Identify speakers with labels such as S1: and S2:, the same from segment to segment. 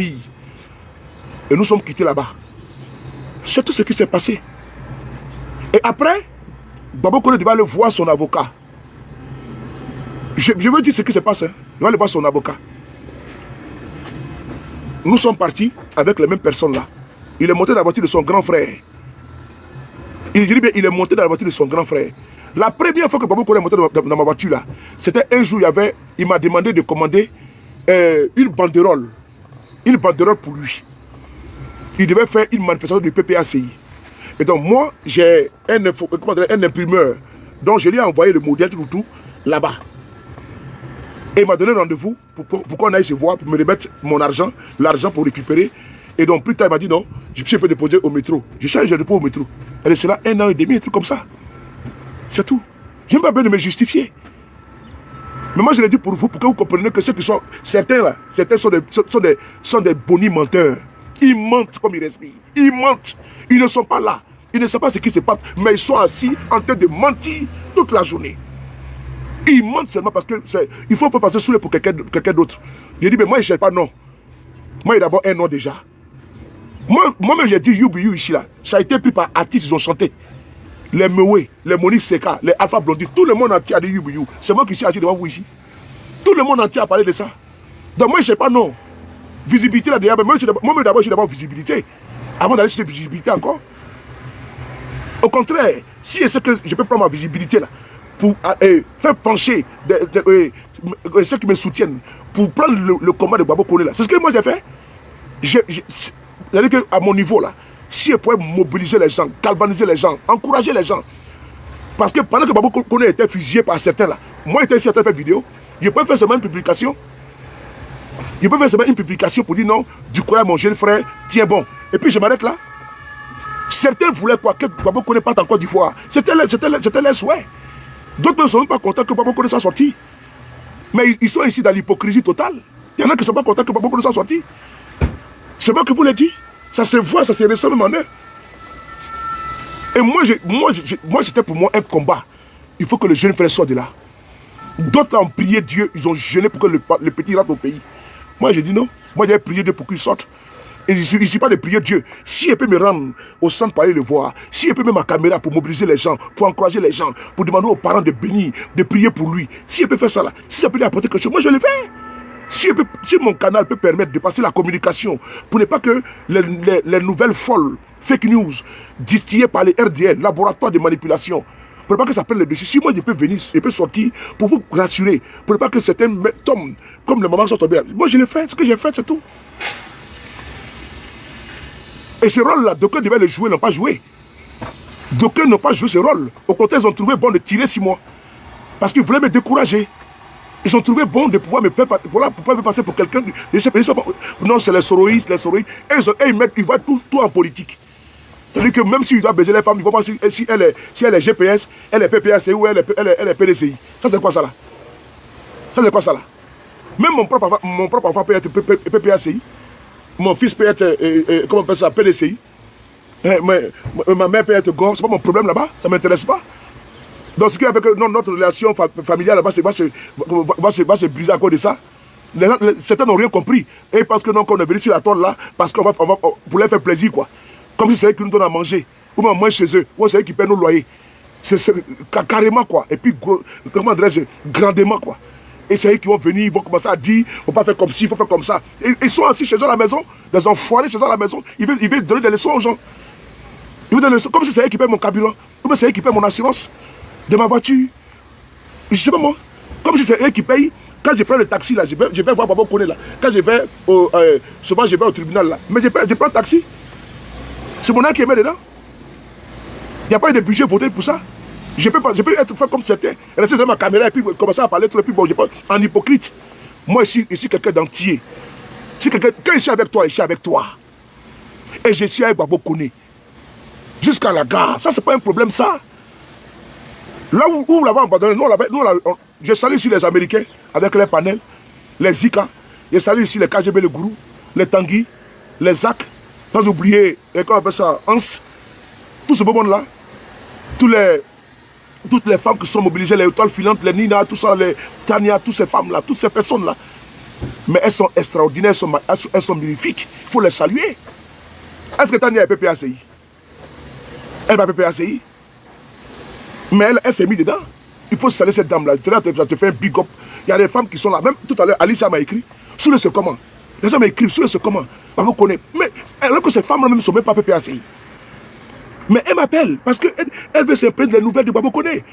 S1: Et nous sommes quittés là-bas. C'est tout ce qui s'est passé. Et après, Baba Koné devait aller voir son avocat. Je veux dire ce qui se passe. Il devait aller voir son avocat. Nous sommes partis avec les mêmes personnes là. Il est monté dans la voiture de son grand frère. Il dit bien, il est monté dans la voiture de son grand frère. La première fois que Baba Koné est monté dans ma voiture là, c'était un jour, il m'a demandé de commander une banderole. Une banderole pour lui. Il devait faire une manifestation du PPACI. Et donc moi, j'ai un imprimeur dont je lui ai envoyé le modèle tout là-bas. Et il m'a donné rendez-vous pour qu'on aille se voir, pour me remettre mon argent, l'argent pour récupérer. Et donc plus tard, il m'a dit non, je peux déposer au métro. Je cherche, je dépose au métro. Elle est là 1 an et demi, un truc comme ça. C'est tout. Je n'ai pas besoin de me justifier. Mais moi je l'ai dit pour vous, pour que vous compreniez que ceux qui sont, certains là, certains sont des bonnies menteurs. Ils mentent comme ils respirent. Ils mentent. Ils ne sont pas là. Ils ne savent pas ce qui se passe. Mais ils sont assis en train de mentir toute la journée. Ils mentent seulement parce que il faut pas passer sous le pour quelqu'un d'autre. J'ai dit, mais moi je ne sais pas non. Moi j'ai d'abord un nom déjà. Moi-même j'ai dit You ici là. Ça a été pris par artistes, ils ont chanté. Les Mewé, les Monique Seka, les Alpha Blondie, tout le monde entier a dit You. C'est moi qui suis assis devant vous ici. Tout le monde entier a parlé de ça. Donc moi je ne sais pas non. Visibilité là déjà, moi-même d'abord j'ai d'abord visibilité. Avant d'aller sur cette visibilité encore. Au contraire, si c'est que je peux prendre ma visibilité là, pour faire pencher ceux qui me soutiennent, pour prendre le combat de Baba Koné là. C'est ce que moi j'ai fait. C'est-à-dire qu'à mon niveau là, si je pouvais mobiliser les gens, galvaniser les gens, encourager les gens. Parce que pendant que Baba Koné était fusillé par certains là, moi j'étais ici à faire vidéo, je peux faire seulement une publication. Je peux faire seulement une publication pour dire non, du courage mon jeune frère, tiens bon. Et puis je m'arrête là. Certains voulaient quoi, que Baba Koné parte en Côte d'Ivoire. C'était leur souhait. D'autres ne sont même pas contents que Baba Koné soit sorti. Mais ils sont ici dans l'hypocrisie totale. Il y en a qui ne sont pas contents que Baba Koné soit sorti. C'est moi qui vous l'ai dit. Ça se voit, ça se ressent même en eux. Et moi c'était pour moi un combat. Il faut que le jeune frère soit de là. D'autres ont prié Dieu, ils ont jeûné pour que le petit rentre au pays. Moi j'ai dit non. Moi j'ai prié Dieu pour qu'il sorte. Et il ne suffit pas de prier Dieu. Si il peut me rendre au centre pour aller le voir, si il peut mettre ma caméra pour mobiliser les gens, pour encourager les gens, pour demander aux parents de bénir, de prier pour lui, si il peut faire ça là, si ça peut lui apporter quelque chose, moi je le fais. Si mon canal peut permettre de passer la communication, pour ne pas que les nouvelles folles, fake news, distillées par les RDL, laboratoires de manipulation, pour ne pas que ça prenne le dessus. Si moi je peux venir, je peux sortir pour vous rassurer, pour ne pas que certains tombent comme le moment sont tombés. Moi je le fais, ce que j'ai fait c'est tout. Et ce rôle-là, d'aucuns devaient le jouer, n'ont pas joué. D'aucuns n'ont pas joué ce rôle. Au contraire, ils ont trouvé bon de tirer sur moi. Parce qu'ils voulaient me décourager. Ils ont trouvé bon de pouvoir me passer pour quelqu'un. Non, c'est les soroïstes. Et ils voient tout en politique. C'est-à-dire que même s'ils doivent baiser les femmes, ils ne voient pas si elle est GPS, elle est PPACI ou elle est PDCI. Ça, c'est quoi ça là? Ça, c'est quoi ça là? Même mon propre enfant peut être PPACI. Mon fils peut être, comment on appelle ça, PDCI. Ma mère peut être gore, c'est pas mon problème là-bas, ça ne m'intéresse pas. Donc ce qui fait que notre relation familiale là-bas va se briser à cause de ça. Certains n'ont rien compris. Et parce que non, qu'on est venu sur la toile là, parce qu'on va pour leur faire plaisir quoi. Comme si c'est eux qui nous donnent à manger. Ou on mange chez eux, ou c'est eux qui paient nos loyers. C'est carrément quoi. Et puis, comment dirais-je, grandement quoi. Et c'est eux qui vont venir, ils vont commencer à dire, il ne faut pas faire comme ci, il faut faire comme ça. Et ils sont assis chez eux à la maison, des enfoirés chez eux à la maison, ils veulent donner des leçons aux gens. Ils veulent donner des leçons, comme si c'est eux qui paient mon carburant, comme si c'est eux qui paient mon assurance de ma voiture. Je ne sais pas moi. Comme si c'est eux qui payent. Quand je prends le taxi là, je vais voir Baba Koné là. Quand je vais souvent je vais au tribunal là. Mais je prends le taxi. C'est mon âme qui est mis dedans. Il n'y a pas eu de budget voté pour ça. Je peux être fait comme certains, rester dans ma caméra et puis commencer à parler trop, et puis bon, je pense, en hypocrite. Moi, je suis quelqu'un d'entier. Quand je suis avec toi, je suis avec toi. Et je suis avec Baba Koné. Jusqu'à la gare. Ça, c'est pas un problème, ça. Là où vous l'avez abandonné, je salue ici les Américains avec les panels, les Zika. Je salue ici les KGB, le Gourou, les Tanguy, les Zak. Sans oublier, comment on appelle ça, Hans. Tout ce beau monde-là. Toutes les femmes qui sont mobilisées, les étoiles filantes, les Nina, tout ça, les Tania, toutes ces femmes-là, toutes ces personnes-là. Mais elles sont extraordinaires, elles sont magnifiques. Il faut les saluer. Est-ce que Tania est PPACI? Elle va PPACI. Mais elle s'est mise dedans. Il faut saluer cette dame-là. Ça te fait un big up. Il y a des femmes qui sont là. Même tout à l'heure, Alicia m'a écrit. Sous le comment. Les gens m'écrivent sous le comment. Vous connaissez. Mais alors que ces femmes-là même ne sont même pas PPACI. Mais elle m'appelle parce qu'elle veut s'imprégner des nouvelles de Babo Koné.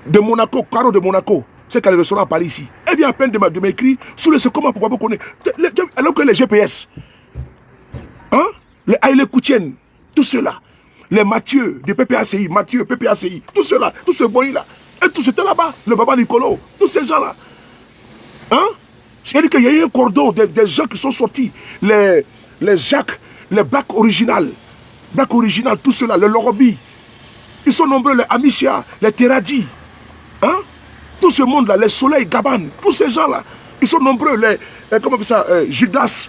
S1: De Monaco, Caro de Monaco. C'est qu'elle est le restaurant à Paris ici. Elle vient à peine de m'écrire sous le comment pour Babo Koné. Alors que les GPS, hein, les Aïle Koutienne, tout cela, les Mathieu de PPACI, Mathieu, PPACI, tout cela, tout ce boy-là, et tout c'était là-bas, le Baba Nicolo, tous ces gens-là. Hein? J'ai dit qu'il y a eu un cordon des gens qui sont sortis, les Jacques, les Black Original, tout cela, les Lorobi. Ils sont nombreux, les Amicia, les Teradi. Hein? Tout ce monde-là, les Soleil Gabane, tous ces gens-là, ils sont nombreux, comment on appelle ça, Judas.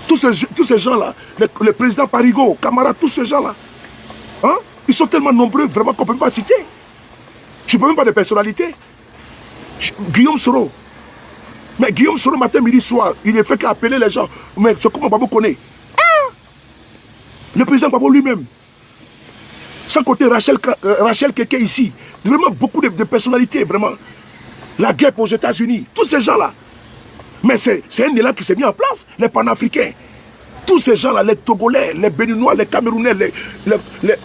S1: Tous ces gens-là, le président Parigo, Camara, tous ces gens-là. Hein? Ils sont tellement nombreux, vraiment, qu'on ne peut même pas citer. Je ne peux même pas de personnalité. Guillaume Soro. Mais Guillaume Soro, matin, midi, soir, il est fait qu'appeler les gens. Mais c'est comment Babo connaît. Ah! Le président Babo lui-même. Sans compter Rachel Keke ici. Vraiment beaucoup de personnalités, vraiment. La guerre aux États-Unis. Tous ces gens-là. Mais c'est un élan qui s'est mis en place. Les panafricains. Tous ces gens-là, les Togolais, les Béninois, les Camerounais, les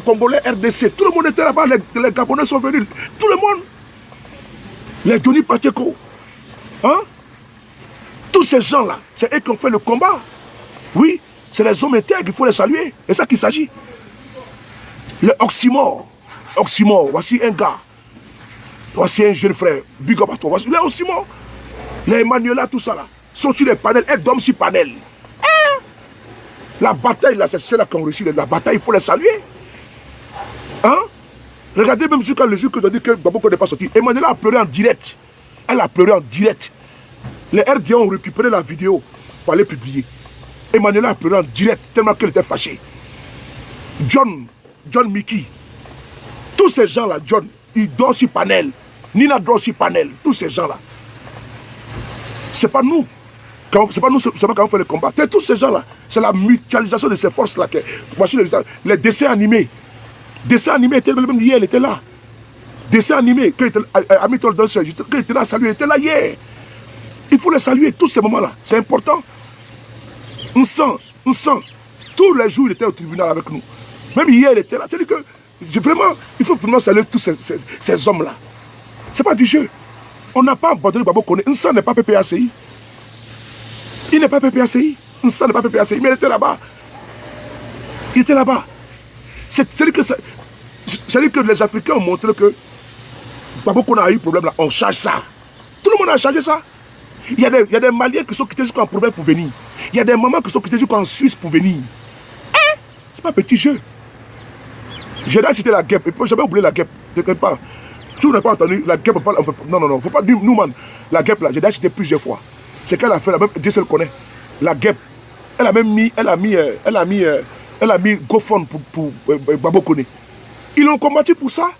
S1: Congolais, RDC. Tout le monde était là-bas. Les Gabonais sont venus. Tout le monde. Les Johnny Pacheco. Hein? Tous ces gens-là, c'est eux qui ont fait le combat. Oui, c'est les hommes intègres, il faut les saluer. C'est ça qu'il s'agit. Le Oxymore, voici un gars. Voici un jeune frère. Big up à toi. Voici les Oxymore. Les Emmanuela, tout ça là. Sont sur les panels. Elles dorment sur panel. Hein? La bataille là, c'est ceux-là qui ont réussi. La bataille, il faut les saluer. Hein? Regardez même quand le jour que je dis que Babo n'est pas sorti. Emmanuela a pleuré en direct. Elle a pleuré en direct. Les RDA ont récupéré la vidéo pour aller publier. Emmanuela a pleuré en direct tellement qu'elle était fâchée. John Mickey, tous ces gens-là, John, ils dorment sur panel. Nina dort sur panel. Tous ces gens-là. C'est pas nous. C'est pas nous seulement quand on fait le combat. C'est tous ces gens-là. C'est la mutualisation de ces forces-là. Voici les dessins animés. Dessins animés, même hier, il était là. Dessins animés, quand il était là à saluer, il était là hier. Il faut les saluer tous ces moments-là. C'est important. On sent. Tous les jours, il était au tribunal avec nous. Même hier, il était là. C'est-à-dire que, vraiment, il faut vraiment saluer tous ces hommes-là. Ce n'est pas du jeu. On n'a pas abandonné Babo Koné. Nsan n'est pas PPACI. Il n'est pas PPACI. Nsan n'est pas PPACI. Mais il était là-bas. Il était là-bas. C'est-à-dire que les Africains ont montré que Babo Koné a eu problème là. On change ça. Tout le monde a changé ça. Il y a des Maliens qui sont quittés jusqu'en province pour venir. Il y a des mamans qui sont quittées jusqu'en Suisse pour venir. Hein? C'est pas un petit jeu. J'ai déjà cité la guêpe. Il ne faut jamais oublier la guêpe. T'inquiète pas. Si vous n'avez pas entendu, la guêpe, non. Faut pas dire nous, man. La guêpe, là, j'ai déjà cité plusieurs fois. C'est qu'elle a fait, même Dieu seul connaît. La guêpe. Elle a même mis, elle a mis GoFund pour Babo Koné. Ils l'ont combattu pour ça.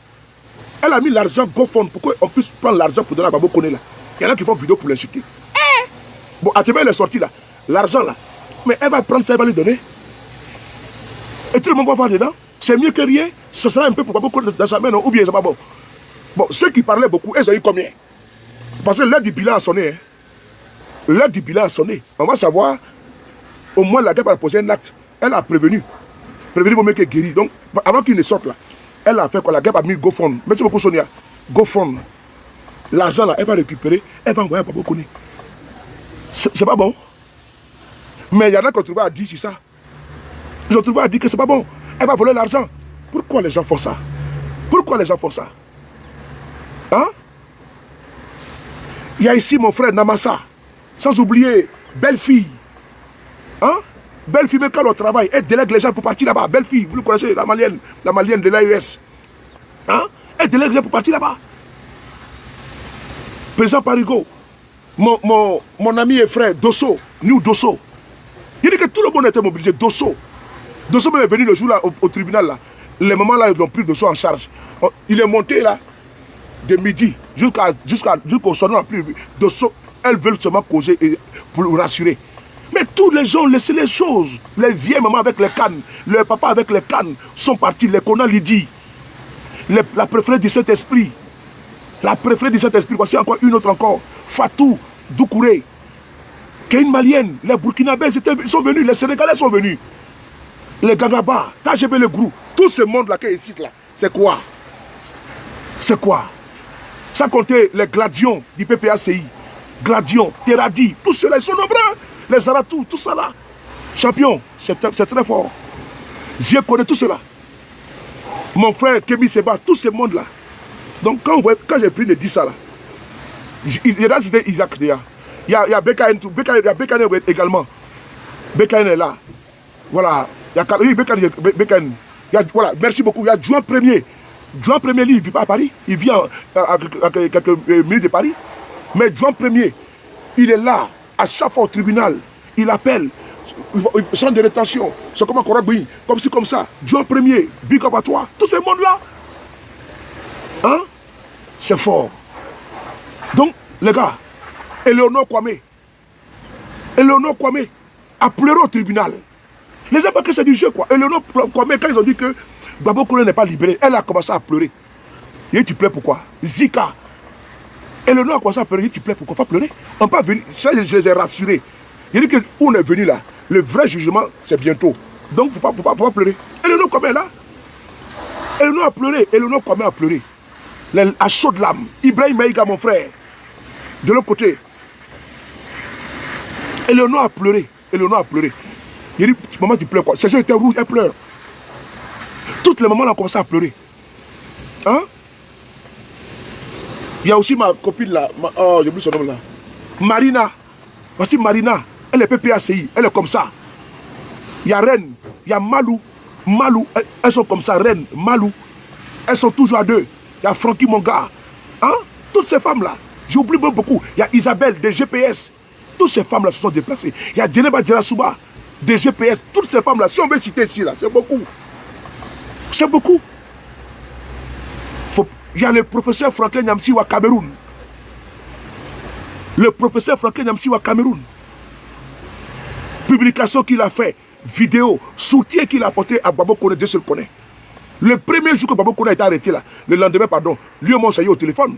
S1: Elle a mis l'argent GoFund pour qu'on puisse prendre l'argent pour donner à Babo Koné là. Il y en a qui font vidéo pour l'insulter. Bon, à elle est sortie là. L'argent là. Mais elle va prendre ça, elle va lui donner. Et tout le monde va voir dedans. C'est mieux que rien. Ce sera un peu pour Babo Koné dans sa main, non? Ou bien c'est pas bon. Bon, ceux qui parlaient beaucoup, ils ont eu combien? Parce que l'heure du bilan a sonné. Hein. L'heure du bilan a sonné. On va savoir, au moins la guerre a posé un acte. Elle a prévenu. Prévenu vaut mieux que guéri. Donc, avant qu'il ne sorte là, elle a fait quoi? La guerre a mis GoFund. Merci beaucoup Sonia. GoFund. L'argent là, elle va récupérer, elle va envoyer à Babo Koné. C'est pas bon. Mais il y en a qui ont trouvé à dire sur ça. Ils ont trouvé à dire que c'est pas bon. Elle va voler l'argent. Pourquoi les gens font ça? Pourquoi les gens font ça? Hein? Il y a ici mon frère Namassa. Sans oublier Belle Fille. Hein? Belle Fille, même quand on travaille, elle délègue les gens pour partir là-bas. Belle Fille, vous le connaissez, la malienne de l'AES. Hein? Elle délègue les gens pour partir là-bas. Président Parigo, mon ami et frère Dosso, nous Dosso. Il dit que tout le monde était mobilisé. Dosso même est venu le jour là au tribunal là. Les mamans là, ils ont pris Dosso en charge. Il est monté là de midi jusqu'au soir, on n'a plus vu. Dosso, Elles veulent seulement causer pour vous rassurer. Mais tous les gens, laissez les choses. Les vieilles mamans avec les cannes, le papa avec les cannes sont partis. Les Kona Lydie, la préférée du Saint-Esprit. La préférée du Saint-Esprit. Voici encore une autre encore. Fatou Doucouré, qui est une malienne. Les Burkinabés ils sont venus. Les Sénégalais sont venus. Les Gangaba, KGB, le groupe. Tout ce monde-là qui est ici, là, c'est quoi? C'est quoi? Sans compter les Gladions du PPACI. Gladions, Teradi, tous ceux-là, ils sont nombreux. Les Aratou, tout ça là. Champion, c'est très fort. Je connais tout cela. Mon frère Kémy Seba, tout ce monde-là. Donc quand j'ai pris de dire ça là, il y a cité Isaac Dea. Il y a Bekaïn également. Bekaïn est là. Voilà. Il y a Bekaïn. Voilà, merci beaucoup. Il y a Juan Premier. Juan Premier, lui, il ne vit pas à Paris. Il vit à quelques minutes de Paris. Mais Juan Premier, il est là, à chaque fois au tribunal. Il appelle, centre de rétention. C'est comme un Koragui, comme ci, comme ça. Juan Premier, big up à toi. Tout ce monde-là. Hein? C'est fort. Donc, les gars, Eleonore Kwame a pleuré au tribunal. Les gens pensent que c'est du jeu, quoi. Eleonore Kwame, quand ils ont dit que Gbagbo Kone n'est pas libéré, elle a commencé à pleurer. Et tu pleures pourquoi? Zika. Eleonore a commencé à pleurer. Tu pleures pourquoi? Faut pleurer. On peut venir. Ça, je les ai rassurés. Il dit que où on est venu là, le vrai jugement, c'est bientôt. Donc, il ne faut pas pleurer. Eleonore Kwame est là. Eleonore a pleuré. Eleonore Kwame a pleuré. À chaudes larmes. Ibrahim Maïga, mon frère. De l'autre côté. Eleonore a pleuré. Eleonore a pleuré. Il dit, maman, tu pleures quoi? Ses yeux étaient rouges, elle pleure. Toutes les mamans ont commencé à pleurer. Hein? Il y a aussi ma copine là. Oh, j'ai oublié son nom là. Marina. Voici Marina. Elle est PPACI. Elle est comme ça. Il y a Reine. Il y a Malou. Malou. Elles sont comme ça. Reine. Malou. Elles sont toujours à deux. Il y a Francky, mon gars. Hein? Toutes ces femmes-là. J'oublie beaucoup. Il y a Isabelle, des GPS. Toutes ces femmes-là se sont déplacées. Il y a Djeneba Djerasouba, des GPS. Toutes ces femmes-là. Si on veut citer ici, là, c'est beaucoup. C'est beaucoup. Il y a le professeur Franklin Nyamsiwa Cameroun. Le professeur Franklin Nyamsiwa Cameroun. Publication qu'il a fait, vidéo, soutien qu'il a apporté à Gbagbo Kone, Dieu se le connaît. Le premier jour que Gbagbo Kone a été arrêté là, le lendemain, pardon, lui et moi on s'est eu au téléphone.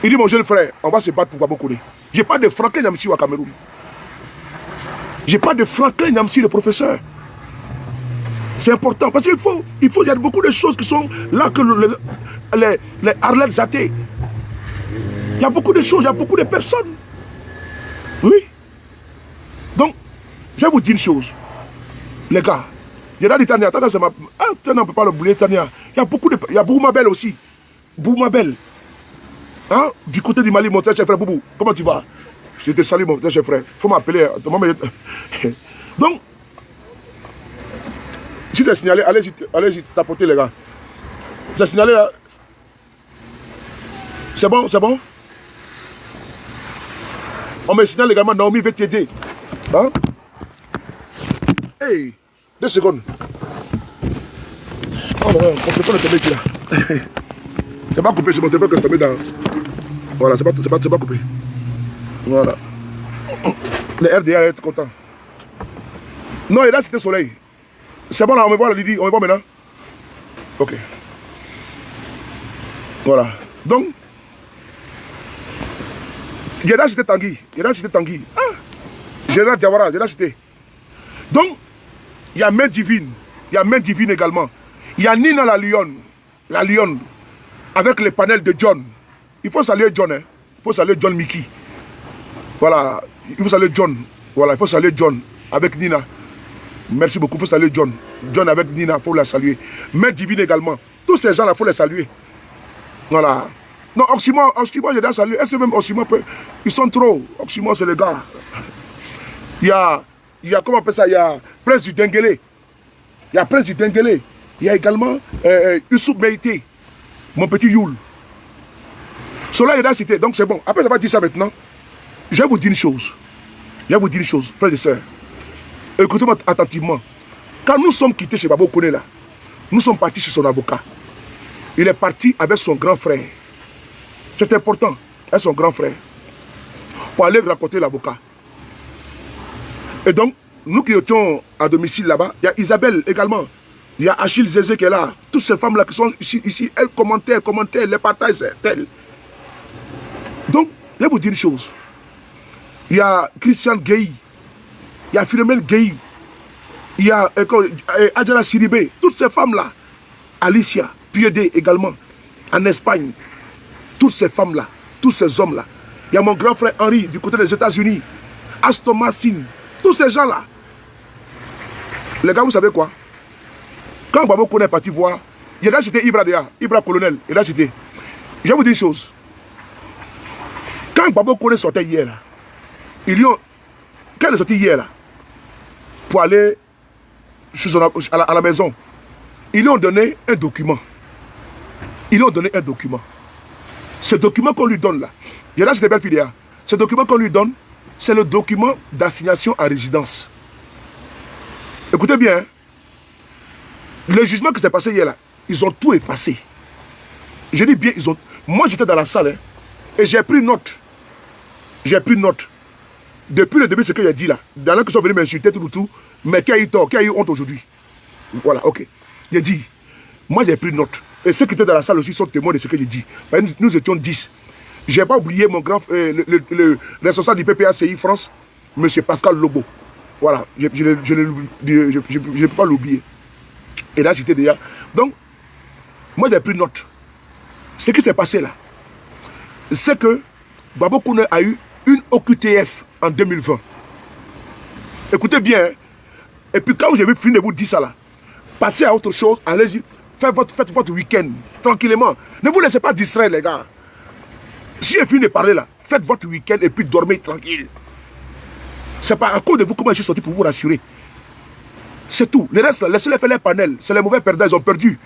S1: Il dit, mon jeune frère, on va se battre pour Gbagbo Kone. J'ai pas de Franklin Nyamsiwa Cameroun. J'ai pas de Franklin Nyamsi, le professeur. C'est important parce qu'il y a beaucoup de choses qui sont là que les Arlènes athées. Il y a beaucoup de choses, il y a beaucoup de personnes. Oui. Donc, je vais vous dire une chose. Les gars, il y a des Tania, Tania, c'est ma. Ah, Tania, on ne peut pas l'oublier, Tania. Il y a beaucoup Boumabel aussi. Boumabel. Hein? Du côté du Mali, mon très cher frère Boubou. Comment tu vas? Je te salue, mon très cher frère. Il faut m'appeler. Donc, si c'est signalé, allez-y tapoter les gars. C'est signalé là. C'est bon, c'est bon. On me signale également, Naomi veut t'aider. Hein? Hey, 2 secondes. Oh là là, on peut pas le tomber ici là. C'est pas coupé, c'est bon, c'est pas que tomber dans. Voilà, c'est pas coupé. Voilà. Le RDA est content. Non, il a cité soleil. C'est bon là, on me voit Lydie, on me voit maintenant. Ok. Voilà. Donc, il y a cité Tanguy. Ah, Général Diawara, j'ai cité. Donc, il y a Main Divine. Il y a Main Divine également. Il y a Nina la lionne, avec le panel de John. Il faut saluer John, hein. Il faut saluer John Mickey. Voilà, il faut saluer John. Voilà, il faut saluer John avec Nina. Merci beaucoup, il faut saluer John. John avec Nina, il faut la saluer. Main Divine également. Tous ces gens-là, il faut les saluer. Voilà. Non, Oxymore, j'ai déjà salué. Est-ce que même Oxymore peut... Ils sont trop. Oxymore, c'est les gars. Il y a, comment on appelle ça? Il y a Prince du Denguélé. Il y a également Youssouf Meïté, mon petit Youl. Cela est dans la cité, donc c'est bon. Après avoir dit ça maintenant, je vais vous dire une chose. Frères et sœurs. Écoutez-moi attentivement. Quand nous sommes quittés chez Gbagbo Kone là, nous sommes partis chez son avocat. Il est parti avec son grand frère. C'est important. et son grand frère pour aller raconter l'avocat. Et donc, nous qui étions à domicile là-bas, il y a Isabelle également. Il y a Achille Zézé qui est là. Toutes ces femmes-là qui sont ici, elles commentaient, les partagent, c'est tel. Donc, je vais vous dire une chose. Il y a Christian Gueye, il y a Philomène Gueye, il y a Adjara Siribé, toutes ces femmes-là, Alicia, Piedé également, en Espagne, toutes ces femmes-là, tous ces hommes-là. Il y a mon grand frère Henri du côté des États-Unis, Aston Martin, tous ces gens-là. Les gars, vous savez quoi? Quand Babo Kone est parti voir, il a cité Ibra Dea, Ibra Colonel, il a cité. Je vais vous dire une chose. Quand Babo Kone sortait hier, là, quand il est sorti hier, là, pour aller à la maison, ils lui ont donné un document. Ils lui ont donné un document. Ce document qu'on lui donne là, il y a là, c'est des belles filles. Ce document qu'on lui donne, c'est le document d'assignation à résidence. Écoutez bien, hein. Le jugement qui s'est passé hier là, ils ont tout effacé. Je dis bien, ils ont. Moi j'étais dans la salle hein, et j'ai pris note. J'ai pris note. Depuis le début, ce que j'ai dit là, dans là qui sont venus m'insulter tout, mais qui a eu tort, qui a eu honte aujourd'hui. Voilà, ok. J'ai dit, moi j'ai pris note. Et ceux qui étaient dans la salle aussi sont témoins de ce que j'ai dit. Nous étions 10. Je n'ai pas oublié mon grand, le responsable du PPACI France, M. Pascal Lobo. Voilà, je ne peux pas l'oublier. Et là, j'étais déjà. Donc, moi j'ai pris note. Ce qui s'est passé là, c'est que Babo Kone a eu une OQTF en 2020. Écoutez bien, hein. Et puis quand j'ai fini de vous dire ça là, passez à autre chose, allez-y, faites votre week-end tranquillement. Ne vous laissez pas distraire les gars. Si j'ai fini de parler là, faites votre week-end et puis dormez tranquille. C'est pas à cause de vous comment je suis sorti pour vous rassurer. C'est tout. Le reste là, laissez-les faire les panels. C'est les mauvais perdants, ils ont perdu.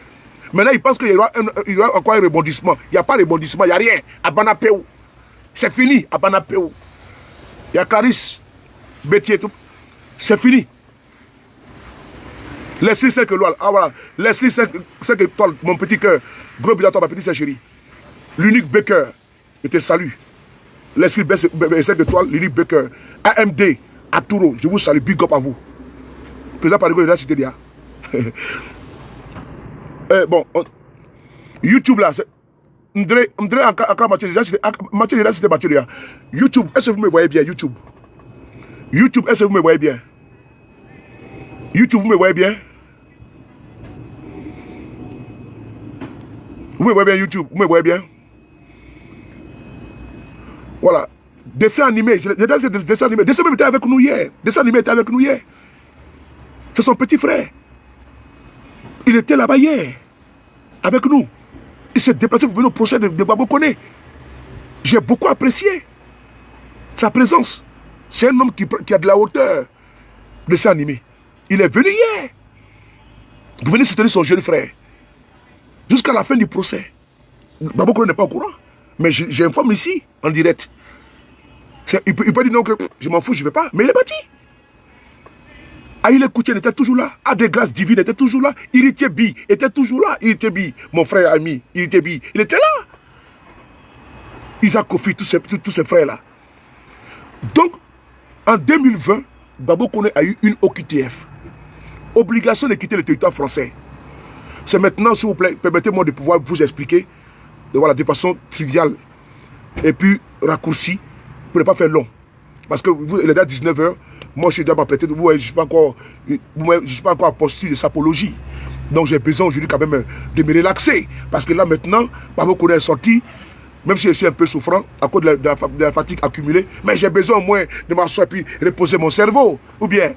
S1: Maintenant ils pensent qu'il y aura encore un rebondissement. Il n'y a pas de rebondissement, il n'y a rien. À Banapéou. C'est fini à Banapéou. Il y a Clarisse, Betty et tout. C'est fini. Leslie 5 étoiles. Ah voilà. Leslie 5 étoiles, mon petit cœur. Gros bisous à toi, ma petite chérie. L'unique Baker. Je te salue. Leslie 5 étoiles, l'unique Baker. AMD, Aturo. Je vous salue. Big up à vous. Président Parigo, il a cité déjà. Bon. YouTube là, c'est. André encore Mathieu, Mathieu, il a cité Mathieu déjà. YouTube, est-ce que vous me voyez bien? YouTube. YouTube, est-ce que vous me voyez bien? YouTube, vous me voyez bien? Vous me voyez bien YouTube? Vous me voyez bien? Voilà. Dessin animé. Dessin animé. Dessin animé était avec nous hier. Dessin animé était avec nous hier. C'est son petit frère. Il était là-bas hier. Avec nous. Il s'est déplacé pour venir au procès de Babo Kone. J'ai beaucoup apprécié sa présence. C'est un homme qui a de la hauteur. Dessin animé. Il est venu hier. Vous venez soutenir son jeune frère. Jusqu'à la fin du procès. Babo Kone n'est pas au courant. Mais j'informe ici, en direct. Il peut dire non, que je m'en fous, je ne vais pas. Mais il est bâti. Aïle Koutien était toujours là. Adé Grâce Divine était toujours là. Irité-Bi était toujours là. Irité-Bi, mon frère ami, Irité-Bi, il était là. Isaac Kofi, tous ces frères-là. Donc, en 2020, Babo Kone a eu une OQTF. Obligation de quitter le territoire français. C'est maintenant, s'il vous plaît, permettez-moi de pouvoir vous expliquer voilà, de façon triviale et puis raccourcie pour ne pas faire long. Parce que vous, il est à 19h, moi je suis déjà prêté, je ne suis pas encore en posture de sapologie. Donc j'ai besoin aujourd'hui quand même de me relaxer. Parce que là maintenant, Babo Kone est sorti, même si je suis un peu souffrant à cause de la fatigue accumulée, mais j'ai besoin au moins de m'asseoir et puis reposer mon cerveau. Ou bien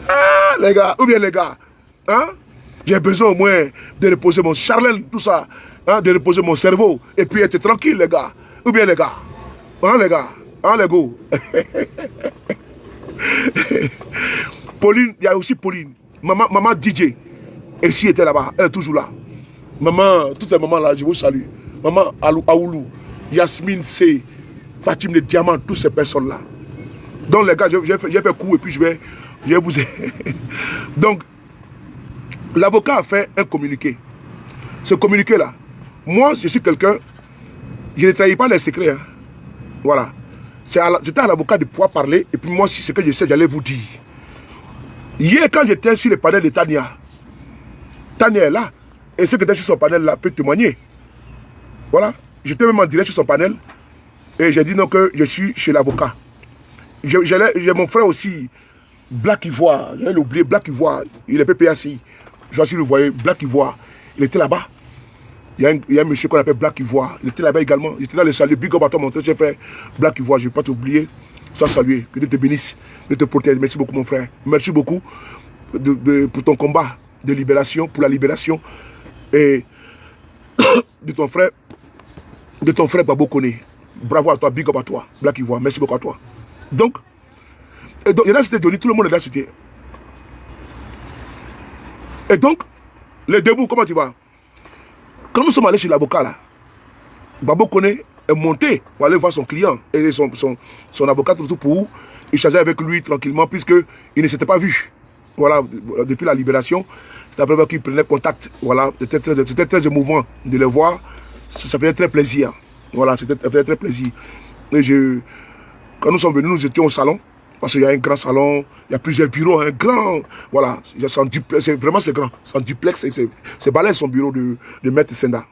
S1: ah les gars, ou bien les gars, hein? J'ai besoin au moins de reposer mon Charlène, tout ça, hein? De reposer mon cerveau et puis être tranquille les gars. Ou bien les gars, hein les gars, hein les gars. Pauline, il y a aussi Pauline, maman DJ, et si était là-bas, elle est toujours là. Maman, toutes ces mamans-là, je vous salue. Maman Aoulou, Yasmine C, Fatim le Diamant, toutes ces personnes-là. Donc les gars, je vais faire coup et puis je vais vous... Donc, l'avocat a fait un communiqué. Ce communiqué-là, Moi, je suis quelqu'un, je ne trahis pas les secrets. Hein. Voilà. J'étais à l'avocat de pouvoir parler, et puis moi, si c'est ce que je sais, j'allais vous dire. Hier, quand j'étais sur le panel de Tania, Tania est là, et ceux qui étaient sur son panel là peuvent témoigner. Voilà. J'étais même en direct sur son panel, et j'ai dit non que je suis chez l'avocat. J'ai mon frère aussi, Black Ivoire, j'allais l'oublier, Black Ivoire, il est PPACI. Je suis le voyez, Black Ivoire, il était là-bas. Il y a un monsieur qu'on appelle Black Ivoire, il était là-bas également. Il était là, le salut, big up à toi, mon très cher frère, Black Ivoire, je ne vais pas t'oublier. Sois salué, que Dieu te bénisse, Dieu te protège. Merci beaucoup, mon frère. Merci beaucoup pour ton combat de libération, pour la libération et de ton frère Babo Kone. Bravo à toi, big up à toi, Black Ivoire, merci beaucoup à toi. Donc, il y en a cité Denis, tout le monde est là cité. Et donc, les debout, comment tu vas? Quand nous sommes allés chez l'avocat là, Babo Kone est monté pour aller voir son client et son avocat tout pour échanger avec lui tranquillement puisqu'il ne s'était pas vu. Voilà, depuis la libération, c'était la première fois qu'il prenait contact. Voilà, c'était très émouvant de le voir. Ça faisait très plaisir. Voilà, ça faisait très plaisir. Et quand nous sommes venus, nous étions au salon. Parce qu'il y a un grand salon, il y a plusieurs bureaux, un grand, voilà, vraiment c'est grand, c'est en duplex, c'est balèze son bureau de Maître Senda.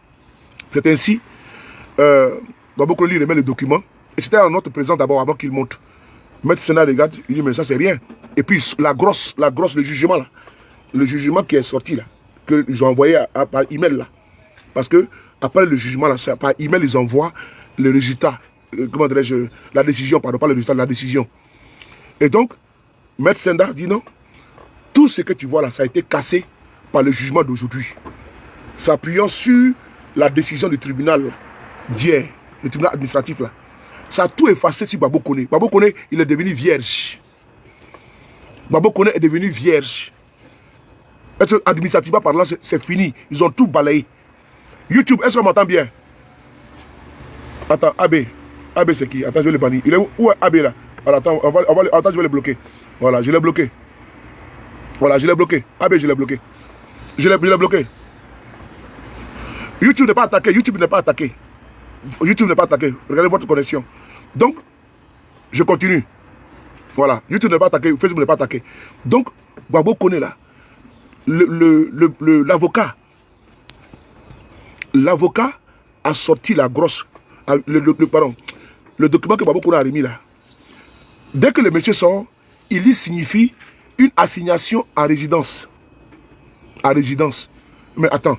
S1: C'est ainsi, Babo Kone remet le document, et c'était à notre présence d'abord avant qu'il monte. Maître Senda regarde, il dit mais ça c'est rien. Et puis la grosse, le jugement là, le jugement qui est sorti là, qu'ils ont envoyé par email là, parce que après le jugement là, par email ils envoient le résultat, comment dirais-je, la décision, pardon, pas le résultat, la décision. Et donc, Maître Senda dit non, tout ce que tu vois là, ça a été cassé par le jugement d'aujourd'hui. S'appuyant sur la décision du tribunal d'hier, le tribunal administratif là. Ça a tout effacé sur Babo Kone. Babo Kone, il est devenu vierge. Babo Kone est devenu vierge. Est-ce que administrativement parlant, c'est fini. Ils ont tout balayé. YouTube, est-ce qu'on m'entend bien? Attends, AB c'est qui? Attends, je vais le bannir. Il est où est AB là? Alors, attends, attends, je vais le bloquer. Voilà, je l'ai bloqué. Voilà, je l'ai bloqué. AB, je l'ai bloqué. Je l'ai bloqué. YouTube n'est pas attaqué. YouTube n'est pas attaqué. YouTube n'est pas attaqué. Regardez votre connexion. Donc, je continue. Voilà, YouTube n'est pas attaqué. Facebook n'est pas attaqué. Donc, Babo Kone là, l'avocat a sorti la grosse. Le document que Babo Kone a remis là. Dès que le monsieur sort, il y signifie une assignation à résidence. À résidence. Mais attends,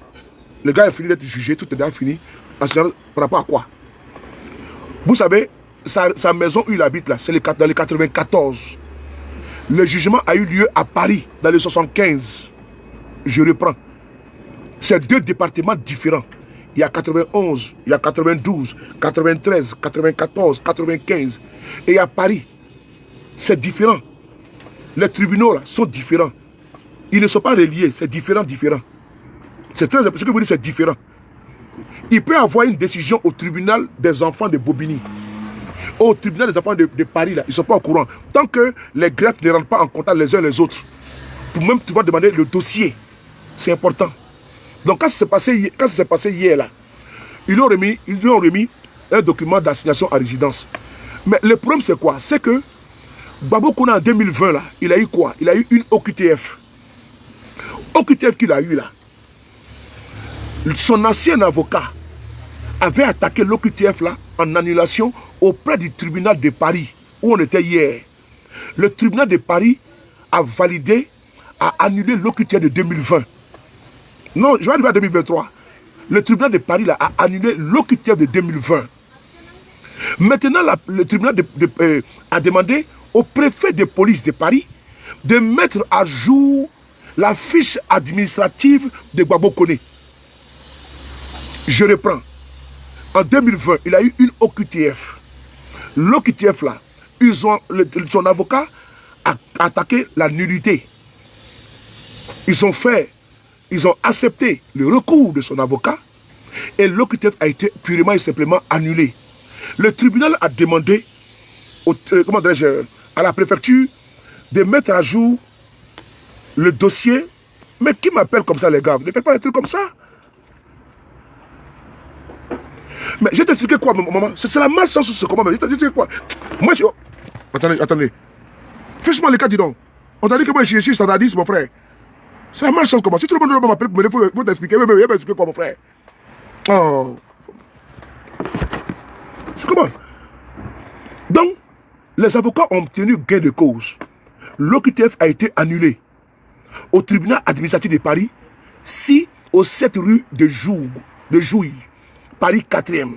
S1: le gars est fini d'être jugé, tout est déjà fini. Par rapport à quoi? Vous savez, sa maison où il habite là, c'est dans les 94. Le jugement a eu lieu à Paris, dans les 75. Je reprends. C'est deux départements différents. Il y a 91, il y a 92, 93, 94, 95. Et il y a Paris. C'est différent. Les tribunaux là sont différents. Ils ne sont pas reliés, c'est différent. C'est très important. Ce que vous dites, c'est différent. Il peut y avoir une décision au tribunal des enfants de Bobigny. Au tribunal des enfants de Paris, là, ils ne sont pas au courant. Tant que les greffes ne rentrent pas en contact les uns les autres, pour même pouvoir demander le dossier, c'est important. Donc quand ça s'est passé hier là, ils lui ont remis un document d'assignation à résidence. Mais le problème c'est quoi? C'est que Babo Kone en 2020 là, il a eu quoi? Il a eu une OQTF. OQTF qu'il a eu là. Son ancien avocat avait attaqué l'OQTF là en annulation auprès du tribunal de Paris où on était hier. Le tribunal de Paris a validé, a annulé l'OQTF de 2020. Non, je vais arriver à 2023. Le tribunal de Paris là, a annulé l'OQTF de 2020. Maintenant, le tribunal a demandé au préfet de police de Paris de mettre à jour la fiche administrative de Babo Kone. Je reprends. En 2020, il a eu une OQTF. L'OQTF là, son avocat a attaqué la nullité. Ils ont accepté le recours de son avocat et l'OQTF a été purement et simplement annulé. Le tribunal a demandé à la préfecture de mettre à jour le dossier. Mais qui m'appelle comme ça, les gars? Ne faites pas des trucs comme ça. Mais je vais t'expliquer quoi, maman? C'est la malchance sur ce combat. Je vais t'expliquer quoi? Moi, je... Attendez. Fiche-moi les cas, dis donc. On t'a dit que moi, je suis standardiste, mon frère. C'est la malchance comment? Si tout le monde m'appelle, il faut t'expliquer. Il faut t'expliquer quoi, mon frère? Oh. C'est comment? Donc, les avocats ont obtenu gain de cause. L'OQTF a été annulé au tribunal administratif de Paris, 6 au 7 rue de Jouy, Paris 4e.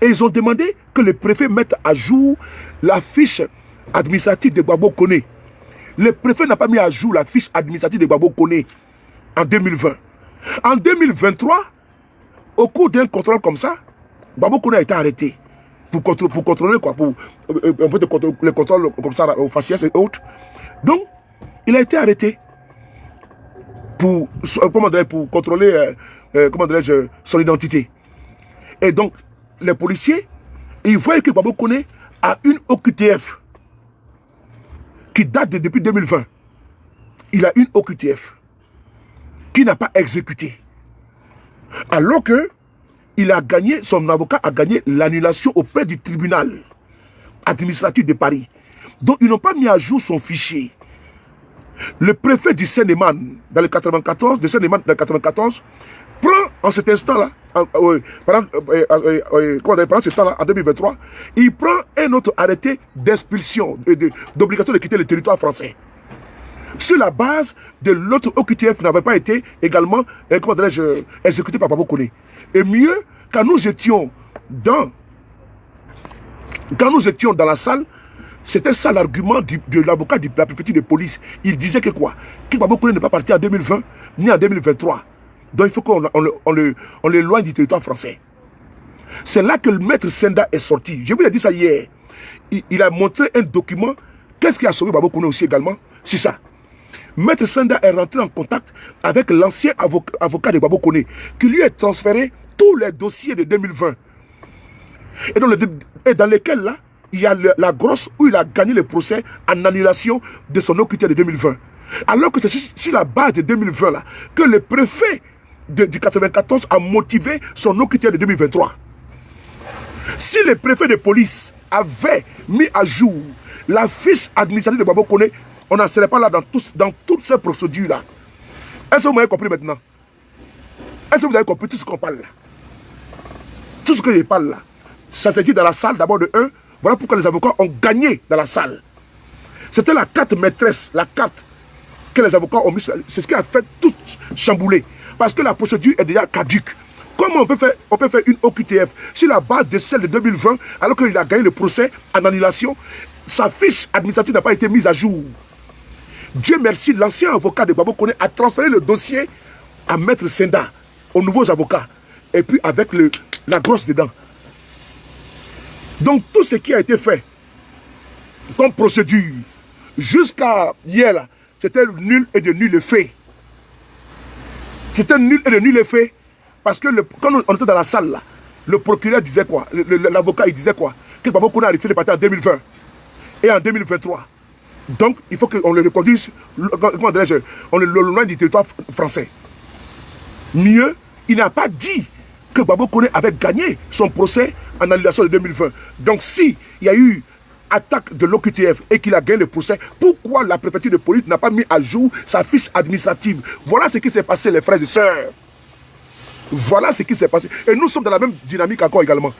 S1: Et ils ont demandé que le préfet mette à jour la fiche administrative de Gbagbo Koné. Le préfet n'a pas mis à jour la fiche administrative de Gbagbo Koné en 2020. En 2023, au cours d'un contrôle comme ça, Gbagbo Koné a été arrêté pour contrôler quoi, pour les contrôles comme ça au faciès et autres. Donc, il a été arrêté pour contrôler son identité. Et donc, les policiers, ils voient que Gbagbo Koné a une OQTF qui date depuis 2020. Il a une OQTF qui n'a pas exécuté. Alors que son avocat a gagné l'annulation auprès du tribunal administratif de Paris. Donc, ils n'ont pas mis à jour son fichier. Le préfet du Seine-et-Marne, dans le 94, prend en cet instant-là, pendant ce temps-là, en 2023, il prend un autre arrêté d'expulsion, d'obligation de quitter le territoire français. Sur la base de l'autre OQTF qui n'avait pas été également, exécuté par Gbagbo Koné. Et mieux, quand nous étions dans la salle, c'était ça l'argument de l'avocat de la préfecture de police. Il disait que quoi? Que Gbagbo Koné n'est pas parti en 2020 ni en 2023. Donc il faut qu'on l'éloigne du territoire français. C'est là que le maître Senda est sorti. Je vous ai dit ça hier. Il a montré un document. Qu'est-ce qui a sauvé Gbagbo Koné aussi également? C'est ça. Maître Senda est rentré en contact avec l'ancien avocat de Gbagbo Koné qui lui a transféré tous les dossiers de 2020. Et dans lesquels là, il y a la grosse où il a gagné le procès en annulation de son OQTF de 2020. Alors que c'est sur la base de 2020 là que le préfet du 94 a motivé son OQTF de 2023. Si le préfet de police avait mis à jour la fiche administrative de Gbagbo Koné, on n'en serait pas là dans toutes ces procédures là. Est-ce que vous m'avez compris maintenant? Est-ce que vous avez compris tout ce qu'on parle là? Tout ce que je parle là, ça s'est dit dans la salle d'abord de 1. Voilà pourquoi les avocats ont gagné dans la salle. C'était la carte maîtresse, la carte que les avocats ont mis. C'est ce qui a fait tout chambouler. Parce que la procédure est déjà caduque. Comment on peut faire une OQTF sur la base de celle de 2020 alors qu'il a gagné le procès en annulation? Sa fiche administrative n'a pas été mise à jour. Dieu merci, l'ancien avocat de Gbagbo Koné a transféré le dossier à Maître Senda, aux nouveaux avocats. Et puis avec la grosse dedans. Donc tout ce qui a été fait comme procédure jusqu'à hier, c'était nul et de nul effet. C'était nul et de nul effet parce que quand on était dans la salle là, le procureur disait quoi? L'avocat il disait quoi? Que Gbagbo Koné a refusé de partir en 2020 et en 2023. Donc il faut qu'on le reconduise, on le loin du territoire français. Mieux, il n'a pas dit que Gbagbo Koné avait gagné son procès en annulation de 2020. Donc si il y a eu attaque de l'OQTF et qu'il a gagné le procès, pourquoi la préfecture de police n'a pas mis à jour sa fiche administrative? Voilà ce qui s'est passé, les frères et sœurs. Voilà ce qui s'est passé. Et nous sommes dans la même dynamique encore également.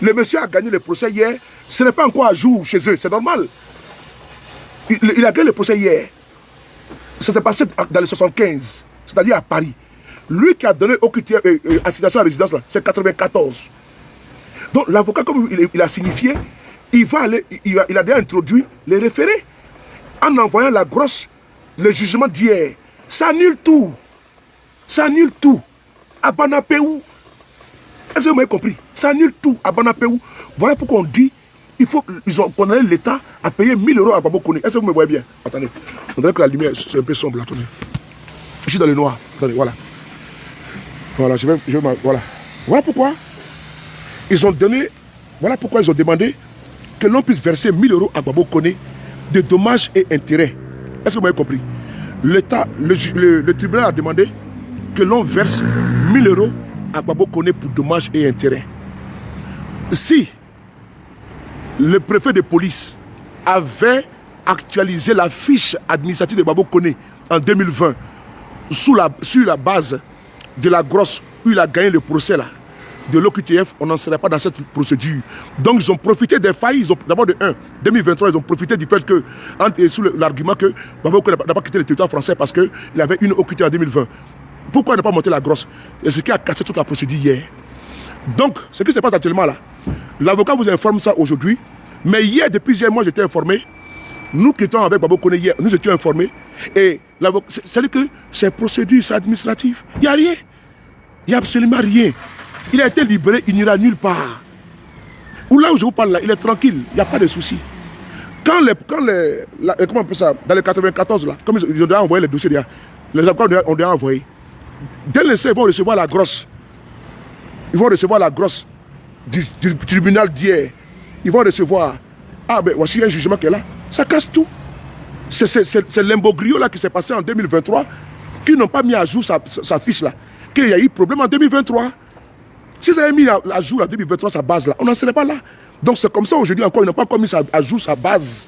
S1: Le monsieur a gagné le procès hier, ce n'est pas encore à jour chez eux, c'est normal. Il a gagné le procès hier. Ça s'est passé dans le 75, c'est-à-dire à Paris. Lui qui a donné OQTF, assignation à résidence, c'est 94. Donc l'avocat, comme il a signifié, il a déjà introduit les référés en envoyant le jugement d'hier. Ça annule tout. Ça annule tout. À Banapéou. Est-ce que vous m'avez compris? Ça annule tout à Banapéou. Voilà pourquoi on dit ils ont condamné l'État à payer 1000 € à Gbagbo Koné. Est-ce que vous me voyez bien? Attendez. On dirait que la lumière, c'est un peu sombre là. Attendez. Je suis dans le noir. Attendez, voilà. Voilà, voilà. Voilà pourquoi ils ont demandé que l'on puisse verser 1000 € à Gbagbo Koné de dommages et intérêts. Est-ce que vous m'avez compris? L'État, le tribunal a demandé que l'on verse 1000 € à Gbagbo Koné pour dommages et intérêts. Si le préfet de police avait actualisé la fiche administrative de Babo Koné en 2020 sur la base de la grosse où il a gagné le procès là, de l'OQTF, on n'en serait pas dans cette procédure. Donc ils ont profité des failles, d'abord de 2023, ils ont profité du fait que, sous l'argument que Babo Koné n'a pas quitté le territoire français parce qu'il avait une OQTF en 2020. Pourquoi ne pas monter la grosse? Et ce qui a cassé toute la procédure hier. Donc, ce qui se passe actuellement là, l'avocat vous informe ça aujourd'hui, mais hier, depuis hier, moi j'étais informé, nous qui étions avec Babo Koné hier, nous étions informés, et c'est-à-dire que ces procédures, c'est administratif, il n'y a rien, il n'y a absolument rien. Il a été libéré, il n'ira nulle part. Ou là où je vous parle là, il est tranquille, il n'y a pas de souci. Comment on appelle ça, dans les 94 là, comme ils ont déjà envoyé les dossiers, les avocats ont déjà envoyé. Dès l'instant, ils vont recevoir la grosse. Ils vont recevoir la grosse du tribunal d'hier. Ils vont recevoir. Ah ben voici un jugement qui est là. Ça casse tout. C'est l'imbroglio là qui s'est passé en 2023, qui n'ont pas mis à jour sa fiche là. Qu'il y a eu problème en 2023. S'ils avaient mis à jour en 2023 sa base là, on n'en serait pas là. Donc c'est comme ça aujourd'hui encore, ils n'ont pas encore mis à jour sa base.